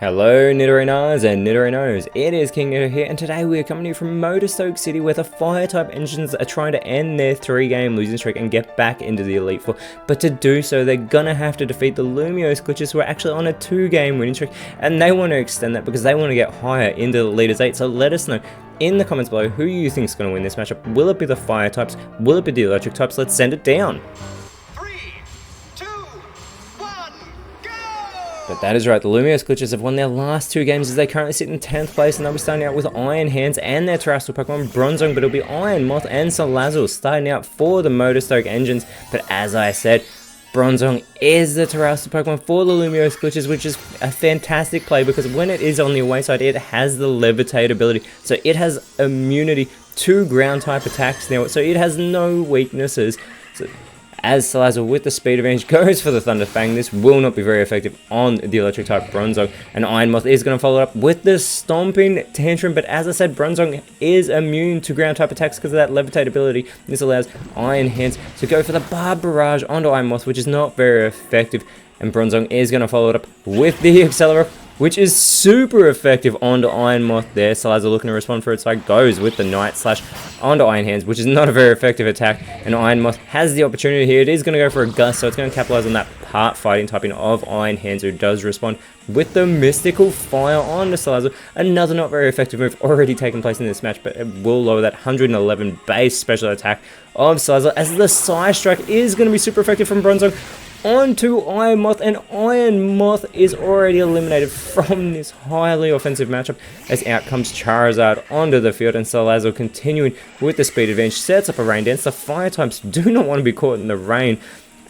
Hello Nidorinos and Nidorinos, it is King Nido here, and today we are coming to you from Motorstoke City where the Fire type engines are trying to end their 3-game losing streak and get back into the Elite Four. But to do so, they're gonna have to defeat the Lumiose Glitches, who are actually on a 2-game winning streak, and they want to extend that because they want to get higher into the Leaders 8. So let us know in the comments below who you think is going to win this matchup. Will it be the Fire types? Will it be the Electric types? Let's send it down. But that is right, the Lumiose Glitches have won their last 2 games as they currently sit in 10th place, and they'll be starting out with Iron Hands and their terrestrial Pokemon Bronzong, but it'll be Iron Moth and Salazzle starting out for the Motorstoke engines. But as I said, Bronzong is the terrestrial Pokemon for the Lumiose Glitches, which is a fantastic play because when it is on the away side, it has the Levitate ability, so it has immunity to ground type attacks now, so it has no weaknesses. So as Salazzle with the speed advantage goes for the Thunder Fang, this will not be very effective on the electric type Bronzong, and Iron Moth is going to follow up with the Stomping Tantrum. But as I said, Bronzong is immune to ground type attacks because of that Levitate ability. This allows Iron Hands to go for the Barb Barrage onto Iron Moth, which is not very effective, and Bronzong is going to follow it up with the Accelerate, which is super effective onto Iron Moth there. Salazzle looking to respond for its side, goes with the Night Slash onto Iron Hands, which is not a very effective attack, and Iron Moth has the opportunity here. It is going to go for a Gust, so it's going to capitalize on that part fighting typing of Iron Hands, who does respond with the Mystical Fire onto Salazzle. Another not very effective move already taken place in this match, but it will lower that 111 base special attack of Salazzle, as the Side Strike is going to be super effective from Bronzong onto Iron Moth, and Iron Moth is already eliminated from this highly offensive matchup as out comes Charizard onto the field, and Salazzle continuing with the speed advantage sets up a Rain Dance. The Fire types do not want to be caught in the rain,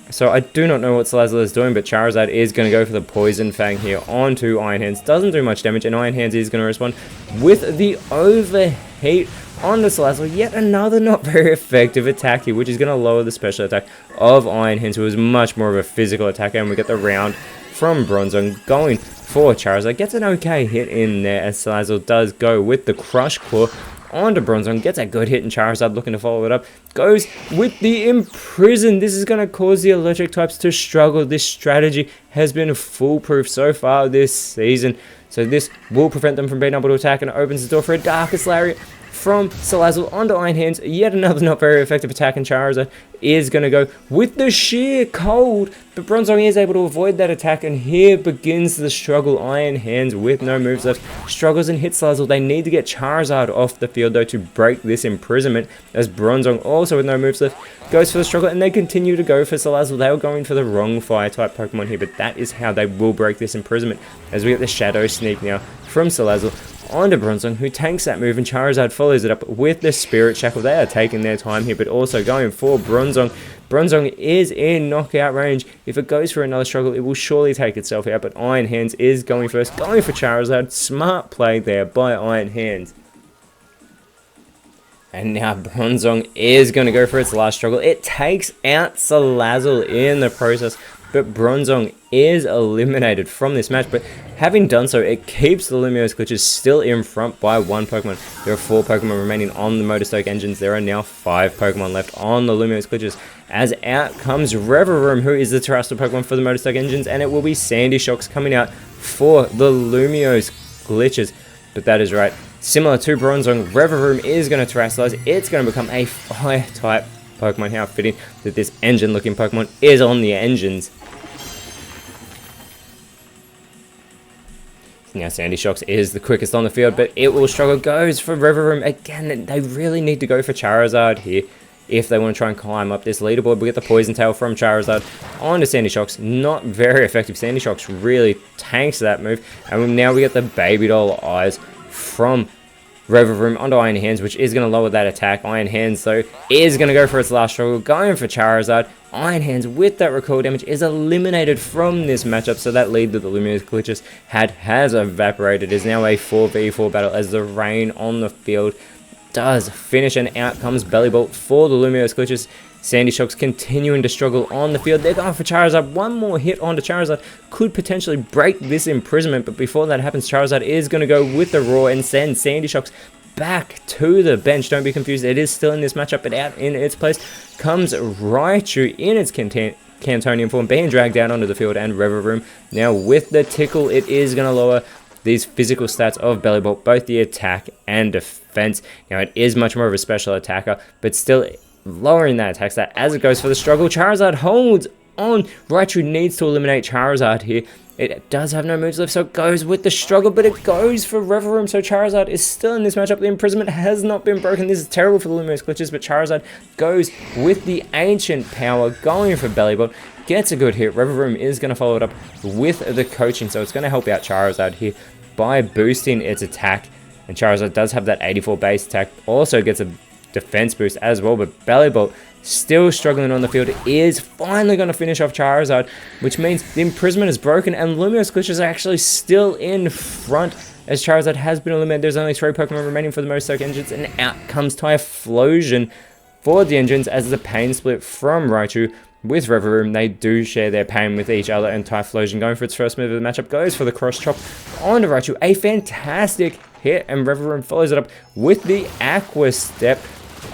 so I do not know what Salazzle is doing, but Charizard is going to go for the Poison Fang here onto Iron Hands. Doesn't do much damage, and Iron Hands is going to respond with the Overheat onto Salazzle. Yet another not very effective attack here, which is going to lower the special attack of Iron Hands, who is much more of a physical attacker, and we get the round from Bronzong going for Charizard. Gets an okay hit in there as Salazzle does go with the Crush Claw onto Bronzong, gets a good hit, and Charizard looking to follow it up, goes with the Imprison. This is going to cause the electric types to struggle. This strategy has been foolproof so far this season, so this will prevent them from being able to attack, and it opens the door for a Darkest Lariat from Salazzle onto Iron Hands. Yet another not very effective attack, and Charizard is going to go with the Sheer Cold, but Bronzong is able to avoid that attack, and here begins the struggle. Iron Hands with no moves left struggles and hits Salazzle. They need to get Charizard off the field though to break this imprisonment, as Bronzong also with no moves left goes for the struggle, and they continue to go for Salazzle. They were going for the wrong Fire type Pokemon here, but that is how they will break this imprisonment, as we get the Shadow Sneak now from Salazzle onto Bronzong, who tanks that move, and Charizard follows it up with the Spirit Shackle. They are taking their time here, but also going for Bronzong. Bronzong is in knockout range. If it goes for another struggle, it will surely take itself out, but Iron Hands is going first, going for Charizard. Smart play there by Iron Hands. And now Bronzong is going to go for its last struggle. It takes out Salazzle in the process, but Bronzong is eliminated from this match. But having done so, it keeps the Lumiose Glitches still in front by 1 Pokemon. There are 4 Pokemon remaining on the Motorstoke engines. There are now 5 Pokemon left on the Lumiose Glitches, as out comes Revavroom, who is the terrestrial Pokemon for the Motorstoke engines, and it will be Sandy Shocks coming out for the Lumiose Glitches. But that is right, similar to Bronzong, Revavroom is going to terrestrialize. It's going to become a Fire type Pokemon. How fitting that this engine looking Pokemon is on the engines. Now Sandy Shocks is the quickest on the field, but it will struggle. Goes for Revavroom again. They really need to go for Charizard here if they want to try and climb up this leaderboard. We get the Poison Tail from Charizard onto Sandy Shocks. Not very effective. Sandy Shocks really tanks that move, and now we get the Baby Doll Eyes from Revavroom onto Iron Hands, which is going to lower that attack. Iron Hands, though, is going to go for its last struggle, going for Charizard. Iron Hands, with that recoil damage, is eliminated from this matchup, so that lead that the Lumiose Glitches has evaporated. It is now a 4v4 battle, as the rain on the field does finish, and out comes Bellibolt for the Lumiose Glitches. Sandy Shocks continuing to struggle on the field. They're going for Charizard. One more hit onto Charizard could potentially break this imprisonment, but before that happens, Charizard is going to go with the Roar and send Sandy Shocks back to the bench. Don't be confused, it is still in this matchup, but out in its place comes Raichu in its Cantonian form, being dragged down onto the field, and Revavroom now with the Tickle, it is going to lower these physical stats of Bellibolt, both the attack and defense. Now, it is much more of a special attacker, but still lowering that attack stat as it goes for the struggle. Charizard holds on. Raichu needs to eliminate Charizard here. It does have no moves left, so it goes with the struggle, but it goes for Revavroom, so Charizard is still in this matchup. The imprisonment has not been broken. This is terrible for the Lumiose glitches, but Charizard goes with the ancient power, going for Bellibolt, gets a good hit. Revavroom is going to follow it up with the coaching, so it's going to help out Charizard here by boosting its attack, and Charizard does have that 84 base attack, also gets a defense boost as well, but Bellibolt still struggling on the field, is finally going to finish off Charizard, which means the imprisonment is broken and Lumiose glitches are actually still in front as Charizard has been eliminated. There's only 3 Pokemon remaining for the Motostoke engines, and out comes Typhlosion for the engines as the pain split from Raichu with Revavroom. They do share their pain with each other, and Typhlosion, going for its first move of the matchup, goes for the cross chop onto Raichu. A fantastic hit, and Revavroom follows it up with the Aqua Step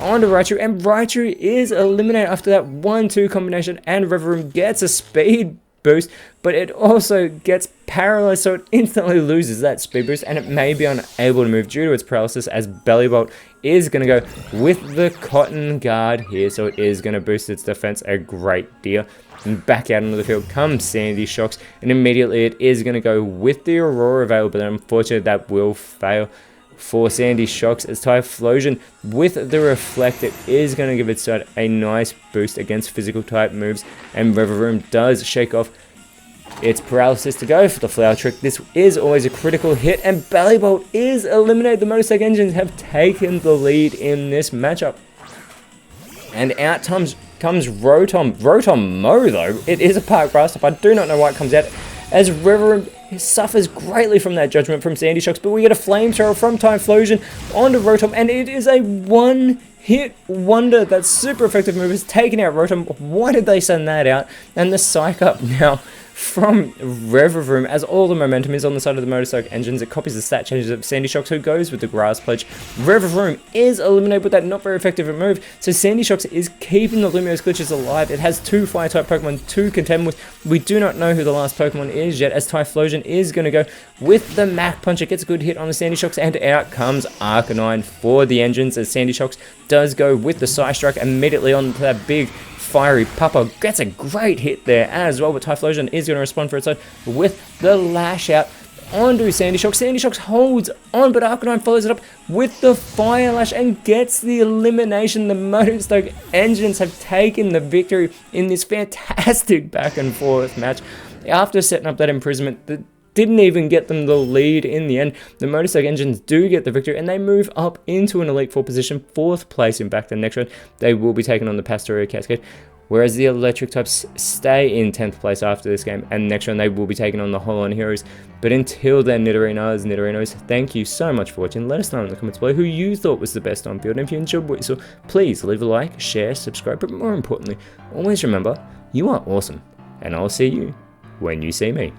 onto Raichu, and Raichu is eliminated after that 1-2 combination, and Revavroom gets a speed boost, but it also gets paralyzed, so it instantly loses that speed boost, and it may be unable to move due to its paralysis, as Bellibolt is going to go with the Cotton Guard here, so it is going to boost its defense a great deal. And back out into the field comes Sandy Shocks, and immediately it is going to go with the Aurora Veil, but unfortunately that will fail for Sandy Shocks, as Typhlosion with the Reflect, it is going to give its side a nice boost against physical type moves, and Revavroom does shake off its paralysis to go for the Flower Trick. This is always a critical hit, and Bellibolt is eliminated. The Motostoke engines have taken the lead in this matchup, and out comes Rotom-Mow, though. It is a Park Grass type. I do not know why it comes out, as Revavroom suffers greatly from that judgment from Sandy Shocks, but we get a Flamethrower from Typhlosion onto Rotom, and it is a one-hit wonder. That super effective move has taken out Rotom. Why did they send that out? And the Psych Up now from Revavroom, as all the momentum is on the side of the Motostoke engines. It copies the stat changes of Sandy Shocks, who goes with the Grass Pledge. Revavroom is eliminated with that not very effective move, so Sandy Shocks is keeping the Lumiose glitches alive. It has 2 Fire-type Pokemon to contend with. We do not know who the last Pokemon is yet, as Typhlosion is going to go with the Mach Punch. It gets a good hit on the Sandy Shocks, and out comes Arcanine for the engines, as Sandy Shocks does go with the Psy Strike immediately onto that big Fiery Papa. Gets a great hit there as well, but Typhlosion is going to respond for its side with the Lash Out onto Sandy Shocks. Sandy Shocks holds on, but Arcanine follows it up with the Fire Lash and gets the elimination. The Motostoke engines have taken the victory in this fantastic back and forth match. After setting up that imprisonment, that didn't even get them the lead in the end, the Motostoke engines do get the victory, and they move up into an Elite Four position, 4th place in back to the next round. They will be taking on the Pastoria Cascade, whereas the electric types stay in 10th place after this game, and next round they will be taking on the Holon Heroes. But until then, Nidorinos, thank you so much for watching. Let us know in the comments below who you thought was the best on field, and if you enjoyed what you saw, please leave a like, share, subscribe, but more importantly, always remember, you are awesome, and I'll see you when you see me.